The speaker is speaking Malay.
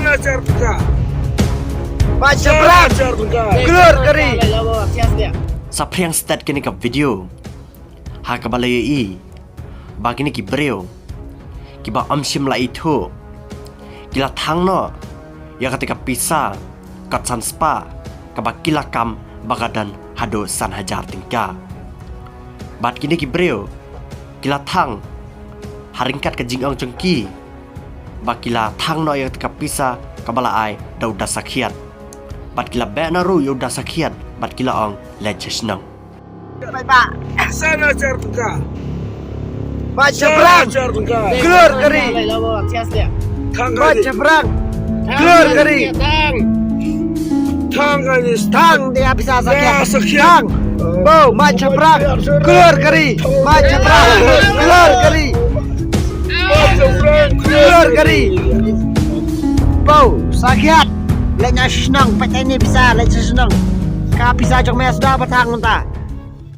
Macam berat. Keluar kari. Sapriang start kini ke video. Hak balai i. Bagi ni kibreu. Kiba amsim la itu. Kila thang no. Ya ketika pisah. Kat san spa. Kaba kila kam bagadan hado san hajar tingka. Bat kini kibreu. Kila thang. Haringkat ke jingong cengki. Bakila thang no yang ketika pisah. Kabala ai dauda sakhiat. Bat kila be na ru yuda sakhiat. Bat kila ong lejes nang. Baik pak. Macam berat. Keluar kari. Macam berat. Keluar kari. Tang dia bisa sakit. Tang. Bau macam berat. Keluar kari. Macam berat. Keluar kari. Keluar kari. Bau sakit. Leknya senang. Peta ini bisa. Leknya senang. Kau bisa jom mes dah batang mentah.